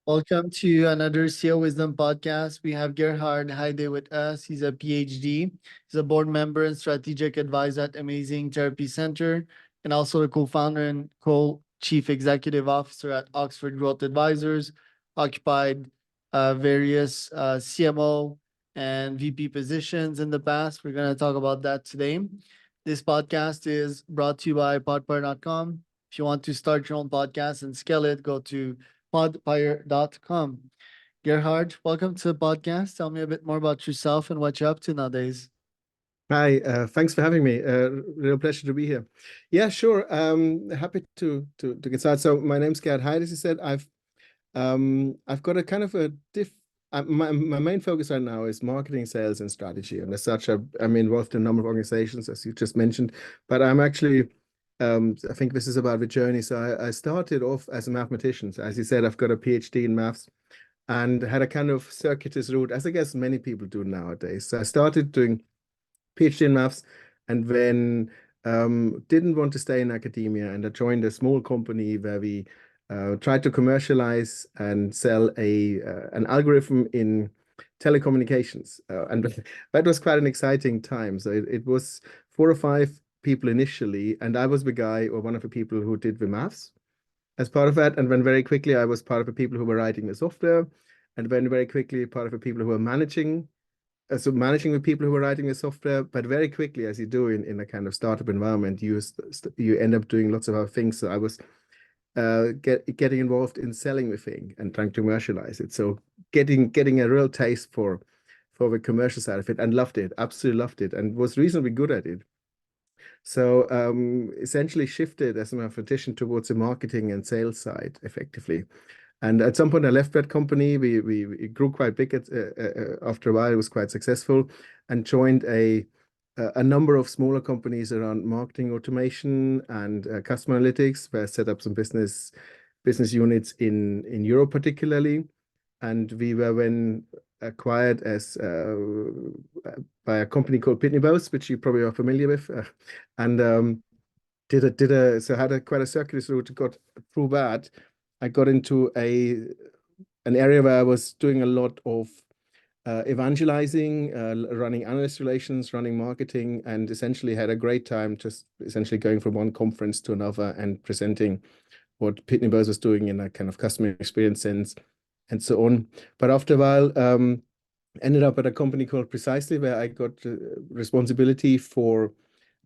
Welcome to another CEO Wisdom podcast. We have Gerhard Heide with us. He's a PhD. He's a board member and strategic advisor at Amazing Therapy Center, and also the co-founder and co-chief executive officer at Oxford Growth Advisors. Occupied various CMO and VP positions in the past. We're going to talk about that today. This podcast is brought to you by podpar.com. If you want to start your own podcast and scale it, go to podpire.com. Gerhard, welcome to the podcast. Tell me a bit more about yourself and what you're up to nowadays. Hi, thanks for having me. Real pleasure to be here. Yeah, sure. Happy to get started. So my name's Gerhard Heide, as you said. I've got a kind of a my main focus right now is marketing, sales, and strategy. And as such, I'm involved in a number of organizations, as you just mentioned. But I'm actually I think this is about the journey. So I started off as a mathematician. So as you said, I've got a PhD in maths and had a kind of circuitous route, as I guess many people do nowadays. So I started doing PhD in maths, and then didn't want to stay in academia, and I joined a small company where we tried to commercialize and sell an algorithm in telecommunications, and that was quite an exciting time. So it was 4 or 5 people initially, and I was the guy or one of the people who did the maths as part of that, and then very quickly I was part of the people who were writing the software, and then very quickly part of the people who were managing the people who were writing the software. But very quickly, as you do in a kind of startup environment, you end up doing lots of other things. So I was getting involved in selling the thing and trying to commercialize it. So getting a real taste for the commercial side of it, and loved it, absolutely loved it, and was reasonably good at it. So essentially shifted as a mathematician towards the marketing and sales side effectively. And at some point, I left that company. We grew quite big. After a while, it was quite successful, and joined a number of smaller companies around marketing automation and customer analytics, where I set up some business units in Europe particularly. And we were then acquired by a company called Pitney Bowes, which you probably are familiar with, and so had quite a circuitous route. Got through that. I got into an area where I was doing a lot of evangelizing, running analyst relations, running marketing, and essentially had a great time just essentially going from one conference to another and presenting what Pitney Bowes was doing in a kind of customer experience sense and so on. But after a while, ended up at a company called Precisely, where I got responsibility for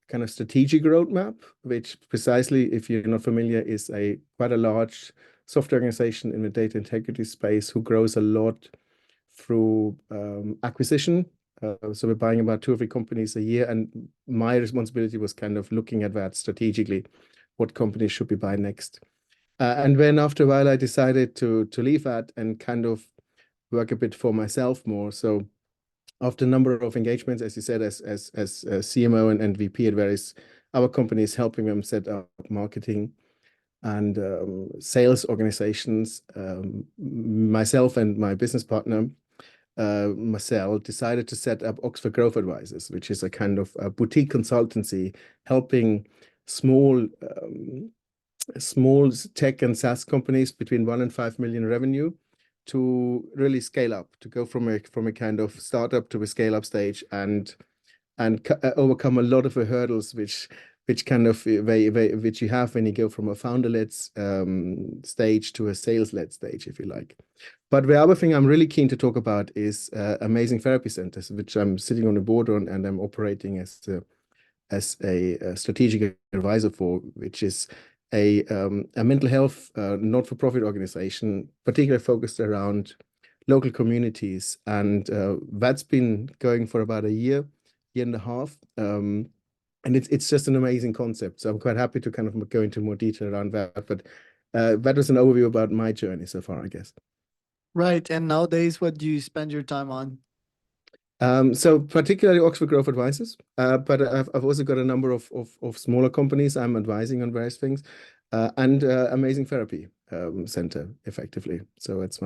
kind of strategic roadmap, which Precisely, if you're not familiar, is quite a large software organization in the data integrity space who grows a lot through acquisition. So we're buying about 2 or 3 companies a year, and my responsibility was kind of looking at that strategically, what companies should we buy next. And then after a while, I decided to leave that and kind of work a bit for myself more. So after a number of engagements, as you said, as CMO and VP at various other companies, helping them set up marketing and sales organizations, myself and my business partner, Marcel, decided to set up Oxford Growth Advisors, which is a kind of a boutique consultancy helping small tech and SaaS companies between 1 and 5 million revenue to really scale up, to go from a kind of startup to a scale up stage, and overcome a lot of the hurdles which kind of which you have when you go from a founder-led stage to a sales-led stage, if you like. But the other thing I'm really keen to talk about is Amazing Therapy Centers, which I'm sitting on the board on, and I'm operating as a strategic advisor for, which is a mental health not-for-profit organization, particularly focused around local communities. And that's been going for about a year and a half. And it's just an amazing concept. So I'm quite happy to kind of go into more detail around that. But that was an overview about my journey so far, I guess. Right. And nowadays, what do you spend your time on? So particularly Oxford Growth Advisors, but I've also got a number of smaller companies I'm advising on various things, and Amazing Therapy Center, effectively. So that's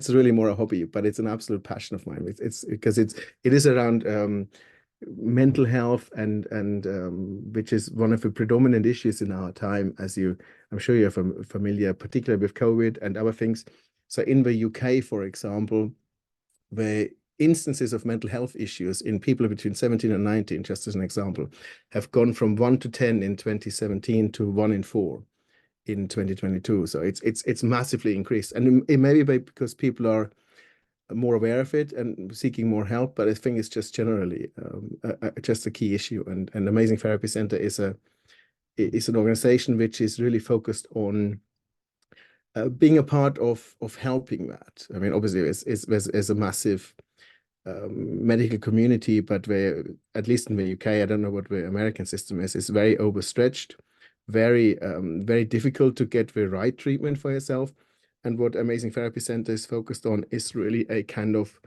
really more a hobby, but it's an absolute passion of mine. It's because it is around mental health and which is one of the predominant issues in our time, as I'm sure you're familiar, particularly with COVID and other things. So in the UK, for example, the instances of mental health issues in people between 17 and 19, just as an example, have gone from 1 to 10 in 2017 to 1 in 4 in 2022. So it's massively increased, and it may be because people are more aware of it and seeking more help. But I think it's just generally just a key issue. And Amazing Therapy Center is an organization which is really focused on being a part of helping that. I mean, obviously, there's a massive medical community, but at least in the UK, I don't know what the American system is very overstretched, very difficult to get the right treatment for yourself. And what Amazing Therapy Center is focused on is really a kind of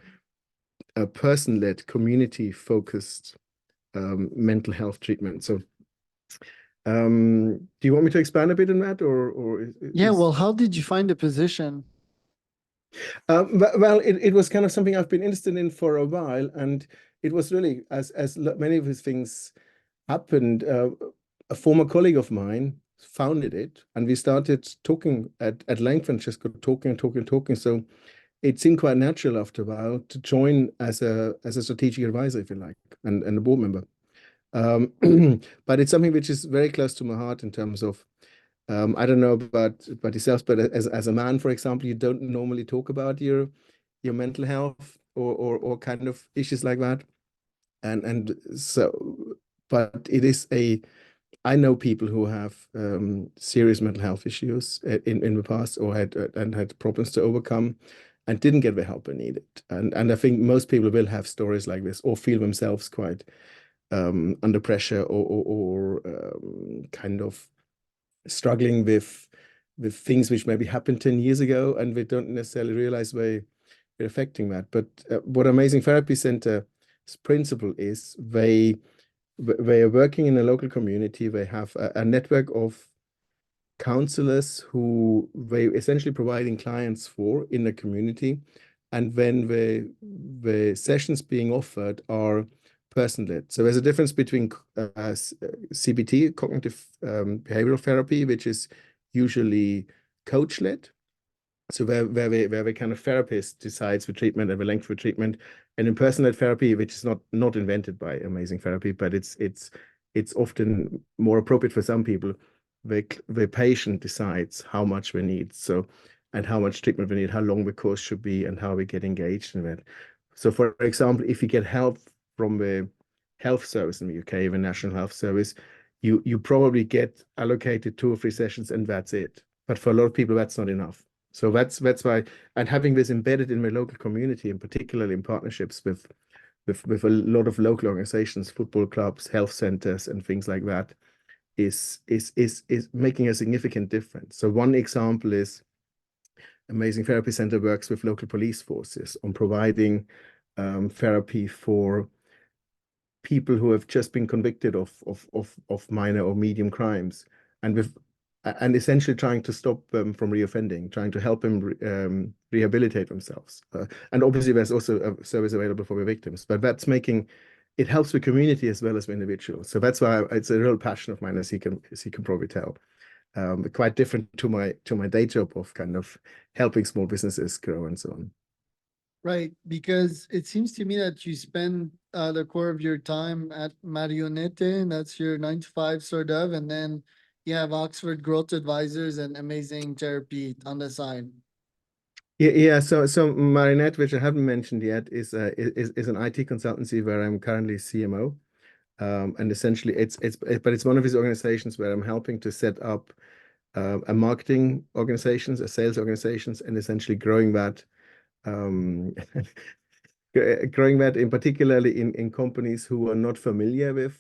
a person-led, community-focused mental health treatment. So, do you want me to expand a bit on that, or Yeah, well, how did you find the position? Well, it was kind of something I've been interested in for a while, and it was really as many of these things happened. A former colleague of mine founded it, and we started talking at length and just got talking. So it seemed quite natural after a while to join as a strategic advisor, if you like, and a board member. But it's something which is very close to my heart in terms of I don't know about yourselves, but as a man, for example, you don't normally talk about your mental health or kind of issues like that. And so, but it is I know people who have serious mental health issues in the past or had problems to overcome and didn't get the help they needed. And I think most people will have stories like this or feel themselves quite under pressure or kind of struggling with things which maybe happened 10 years ago and we don't necessarily realize they're affecting that. But what Amazing Therapy Center's principle is they are working in a local community. They have a network of counselors who they essentially providing clients for in the community. And then the sessions being offered are person-led. So there's a difference between CBT, cognitive behavioral therapy, which is usually coach-led. So where the kind of therapist decides the treatment and the length of the treatment, and in person-led therapy, which is not invented by Amazing Therapy, but it's often more appropriate for some people. The patient decides how much we need, so and how much treatment we need, how long the course should be, and how we get engaged in it. So, for example, if you get help from the health service in the UK, the National Health Service, you probably get allocated 2 or 3 sessions, and that's it. But for a lot of people, that's not enough. So that's why, and having this embedded in my local community, and particularly in partnerships with a lot of local organizations, football clubs, health centers, and things like that, is making a significant difference. So one example is Amazing Therapy Center works with local police forces on providing therapy for people who have just been convicted of minor or medium crimes, and essentially trying to stop them from reoffending, trying to help them rehabilitate themselves. And obviously, there's also a service available for the victims, but it helps the community as well as the individual. So that's why it's a real passion of mine, as you can probably tell. Quite different to my day job of kind of helping small businesses grow and so on. Right, because it seems to me that you spend the core of your time at Marionette, and that's your 9 to 5 sort of, and then you have Oxford Growth Advisors and Amazing Therapy on the side. Yeah. So Marinette, which I haven't mentioned yet, is an IT consultancy where I'm currently CMO, and essentially it's one of these organizations where I'm helping to set up a marketing organizations, a sales organizations, and essentially growing that. Growing that in particularly in companies who are not familiar with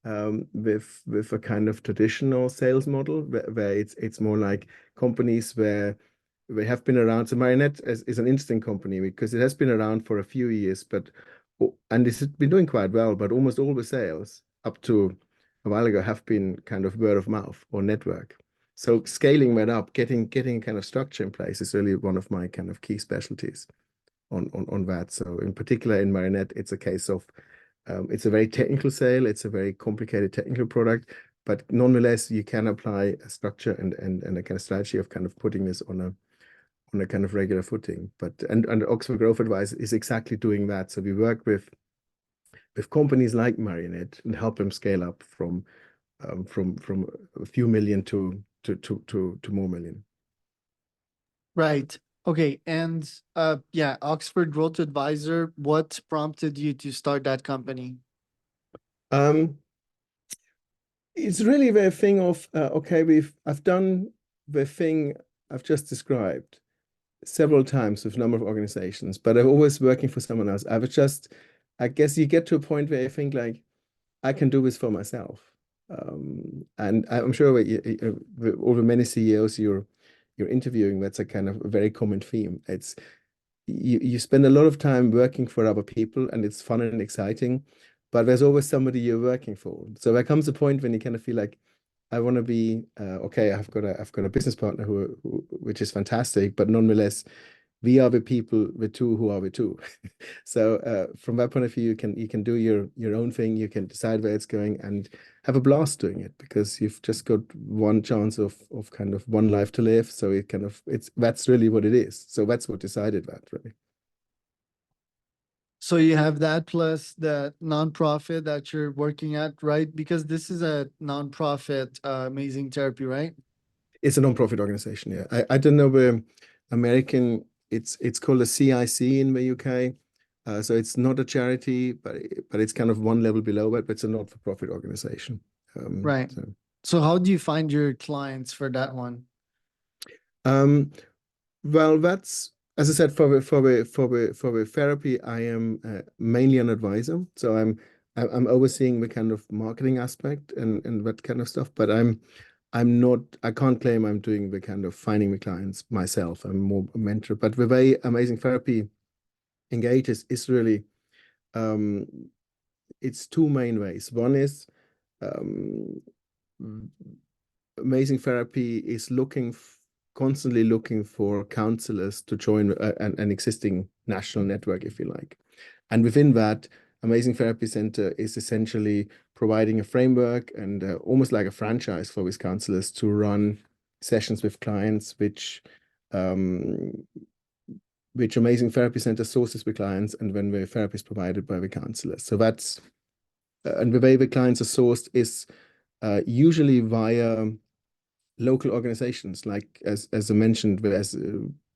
a kind of traditional sales model where it's more like companies where they have been around. So Marionette is an interesting company because it has been around for a few years, and it's been doing quite well, but almost all the sales up to a while ago have been kind of word of mouth or network. So scaling that up, getting kind of structure in place is really one of my kind of key specialties on that. So in particular in Marionette, it's a case of It's a very technical sale. It's a very complicated technical product, but nonetheless, you can apply a structure and a kind of strategy of kind of putting this on a kind of regular footing. But and Oxford Growth Advice is exactly doing that. So we work with companies like Marionette and help them scale up from a few million to more million. Right. Okay. And yeah, Oxford Growth Advisor, what prompted you to start that company? Um, it's really the thing of okay, I've done the thing I've just described several times with a number of organizations, but I'm always working for someone else. I guess you get to a point where you think like, I can do this for myself. And I'm sure with all the many CEOs you're interviewing, that's a kind of a very common theme. It's you spend a lot of time working for other people and it's fun and exciting, but there's always somebody you're working for. So there comes a point when you kind of feel like I want to be okay, I've got a business partner who which is fantastic, but nonetheless we are the people, the two who are the two. So from that point of view, you can do your own thing. You can decide where it's going and have a blast doing it because you've just got one chance of kind of one life to live. So that's really what it is. So that's what decided that really. So you have that plus the nonprofit that you're working at, right? Because this is a nonprofit, amazing therapy, right? It's a non-profit organization. Yeah, I don't know the American. It's called a CIC in the UK. So it's not a charity, but it's kind of one level below it. But it's a not-for-profit organization. Right. So So how do you find your clients for that one? um, well, that's as I said for the therapy. I am mainly an advisor, so I'm overseeing the kind of marketing aspect and that kind of stuff. But I'm not. I can't claim I'm doing the kind of finding the clients myself. I'm more a mentor. But the way Amazing Therapy engages is really um, it's two main ways. One is um, Amazing Therapy is constantly looking for counselors to join an existing national network, if you like. And within that, Amazing Therapy Center is essentially providing a framework and almost like a franchise for these counselors to run sessions with clients, um, which Amazing Therapy Center sources with clients, and when the therapy is provided by the counselors. So that's and the way the clients are sourced is usually via local organizations, like as I mentioned, there's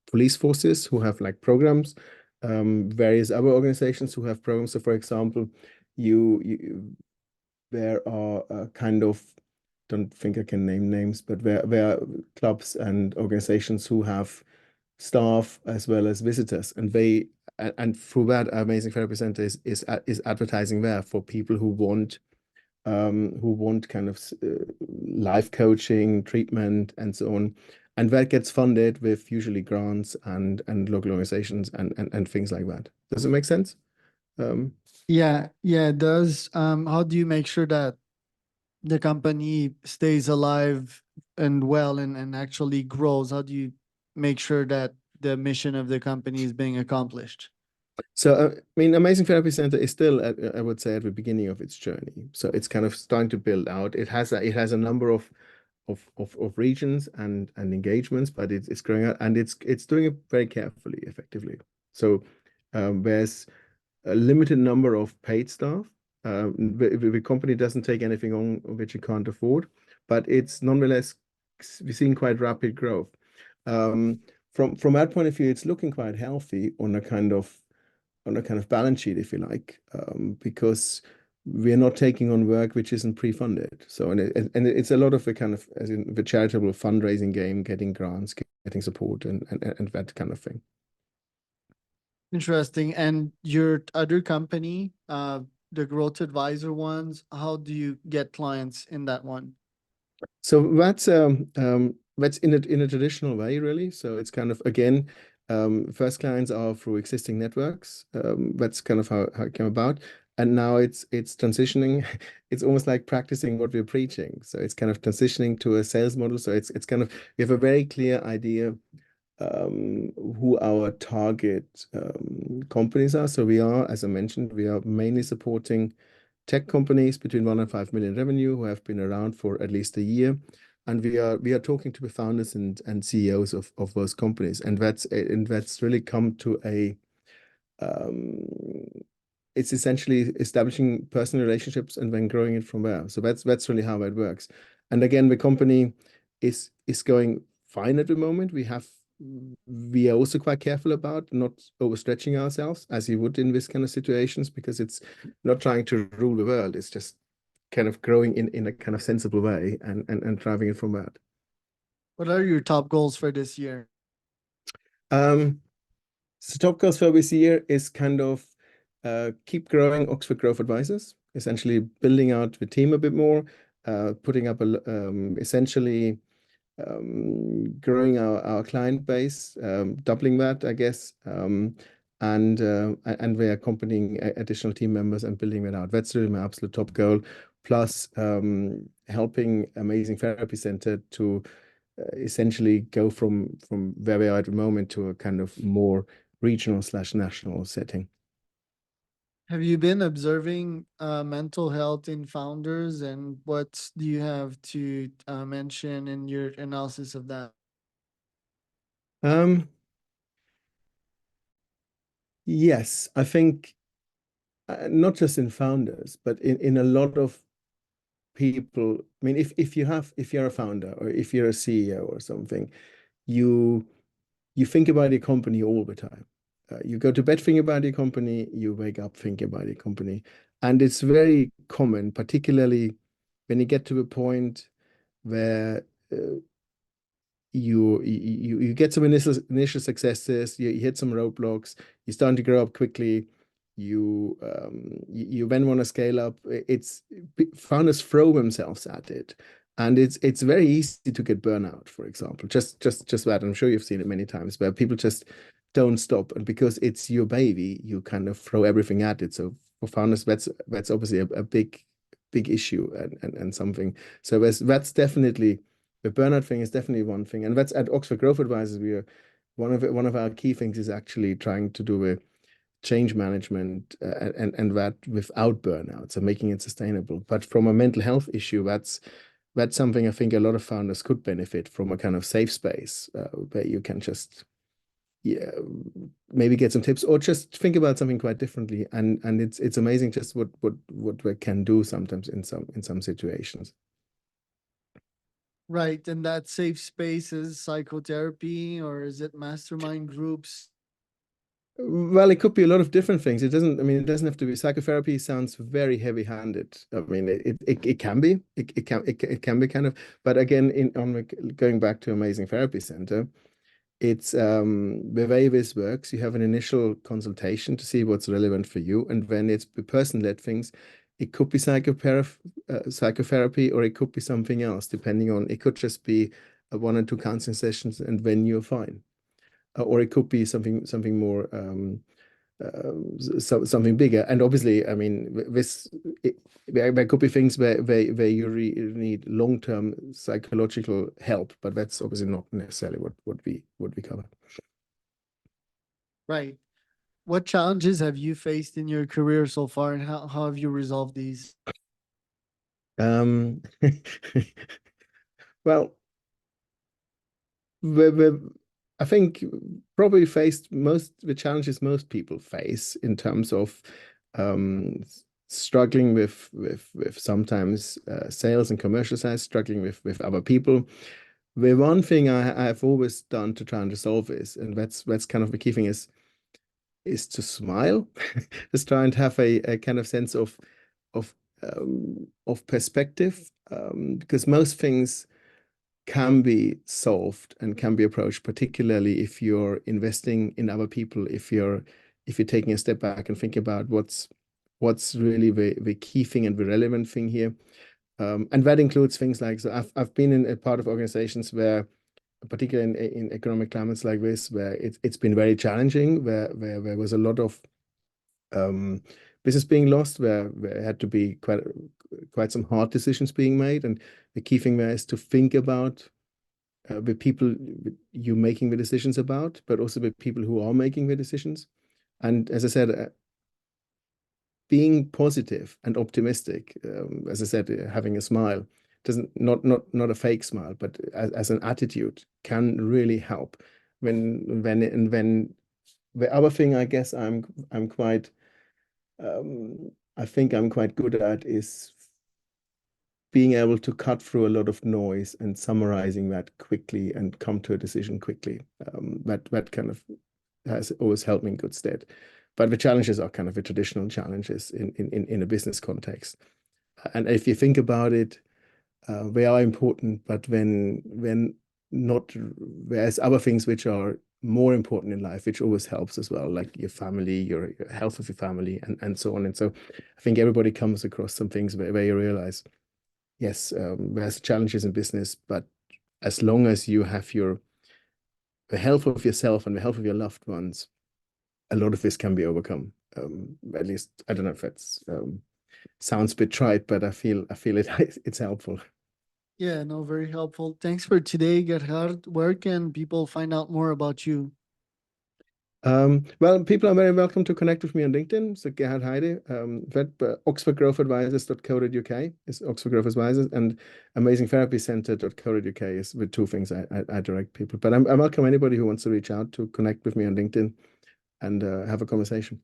police forces who have like programs, various other organizations who have programs. So, for example, you there are kind of don't think I can name names, but there are clubs and organizations who have staff as well as visitors, and and through that, Amazing Therapy Center is advertising there for people who want kind of life coaching, treatment, and so on. And that gets funded with usually grants and local organizations and things like that. Does it make sense? Um, Yeah, yeah, it does. How do you make sure that the company stays alive and well and actually grows? How do you make sure that the mission of the company is being accomplished? so, I mean, Amazing Therapy Center is still, I would say, at the beginning of its journey. So it's kind of starting to build out. It has a number of regions and engagements, but it's growing out and it's doing it very carefully, effectively. So there's a limited number of paid staff. The company doesn't take anything on which it can't afford, but it's nonetheless we're seeing quite rapid growth. Um, from that point of view, it's looking quite healthy on a kind of balance sheet, if you like, because we're not taking on work which isn't pre-funded. So and it's a lot of the kind of as in the charitable fundraising game, getting grants, getting support, and that kind of thing. Interesting. And your other company, the growth advisor ones, how do you get clients in that one? So that's in a traditional way, really. So it's kind of again, first clients are through existing networks. That's kind of how it came about. And now it's transitioning. It's almost like practicing what we're preaching. So it's kind of transitioning to a sales model. So it's kind of we have a very clear idea who our target companies are. So we are, as I mentioned, we are mainly supporting tech companies between 1 and 5 million revenue who have been around for at least a year. And we are talking to the founders and CEOs of those companies. And that's really come to a it's essentially establishing personal relationships and then growing it from there. So that's really how it works. And again, the company is going fine at the moment. We are also quite careful about not overstretching ourselves as you would in this kind of situations, because it's not trying to rule the world. It's just kind of growing in a kind of sensible way and driving it from that. What are your top goals for this year? So top goals for this year is kind of keep growing Oxford Growth Advisors, essentially building out the team a bit more, putting up essentially growing our client base, doubling that, I guess, and we're accompanying additional team members and building that out. That's really my absolute top goal. Plus, helping Amazing Therapy Center to essentially go from where we are at the moment to a kind of more regional/national setting. Have you been observing mental health in founders, and what do you have to mention in your analysis of that? Um, yes, I think not just in founders, but in a lot of people. I mean, if you're a founder or if you're a CEO or something, you you think about your company all the time. You go to bed thinking about your company, you wake up thinking about your company. And it's very common, particularly when you get to a point where you get some initial successes, you hit some roadblocks, you're starting to grow up quickly, you then want to scale up. It's founders throw themselves at it, and it's very easy to get burnout, for example. Just that. I'm sure you've seen it many times where people just don't stop, and because it's your baby, you kind of throw everything at it. So for founders, that's obviously a big issue and something. So that's definitely the burnout thing is definitely one thing, and that's at Oxford Growth Advisors. We are one of our key things is actually trying to do a change management and that without burnout, so making it sustainable. But from a mental health issue, that's something I think a lot of founders could benefit from, a kind of safe space where you can just yeah maybe get some tips or just think about something quite differently. And it's amazing just what we can do sometimes in some situations. Right, and that safe space is psychotherapy, or is it mastermind groups? Well, it could be a lot of different things. I mean, it doesn't have to be psychotherapy. Sounds very heavy-handed. I mean, it can be, it can be kind of, but again, going back to Amazing Therapy Center, it's the way this works. You have an initial consultation to see what's relevant for you, and when it's the person-led things, it could be psychotherapy, or it could be something else, depending on. It could just be a 1 or 2 counseling sessions, and then you're fine. Or it could be something more something bigger. And obviously, I mean, there could be things where you need long-term psychological help, but that's obviously not necessarily what we cover. Right. What challenges have you faced in your career so far, and how have you resolved these? Um, well, I think probably faced most the challenges most people face in terms of struggling with sometimes sales and commercial side, struggling with other people. The one thing I've always done to try and resolve is, and that's kind of the key thing is to smile, just try and have a kind of sense of of perspective, because most things can be solved and can be approached, particularly if you're investing in other people, if you're taking a step back and thinking about what's really the key thing and the relevant thing here. And that includes things like, so I've been in a part of organizations where, particularly in economic climates like this, where it's been very challenging, where there was a lot of business being lost, where there had to be quite some hard decisions being made. And the key thing there is to think about with people you making the decisions about, but also with people who are making the decisions. And as I said, being positive and optimistic, as I said, having a smile doesn't not a fake smile, but as an attitude can really help. When the other thing I guess I'm quite I think I'm quite good at is being able to cut through a lot of noise and summarizing that quickly and come to a decision quickly. That kind of has always held me in good stead. But the challenges are kind of the traditional challenges in a business context. And if you think about it, they are important, but when not, there's other things which are more important in life, which always helps as well, like your family, your health of your family, and so on. And so I think everybody comes across some things where you realize, yes, there's challenges in business, but as long as you have the health of yourself and the health of your loved ones, a lot of this can be overcome. At least I don't know if that's sounds a bit trite, but I feel it it's helpful. Yeah, no, very helpful. Thanks for today, Gerhard. Where can people find out more about you? Well, people are very welcome to connect with me on LinkedIn. So Gerhard Heide, oxfordgrowthadvisors.co.uk is Oxford Growth Advisors, and amazingtherapycenter.co.uk is the two things I direct people. But I welcome anybody who wants to reach out to connect with me on LinkedIn and have a conversation.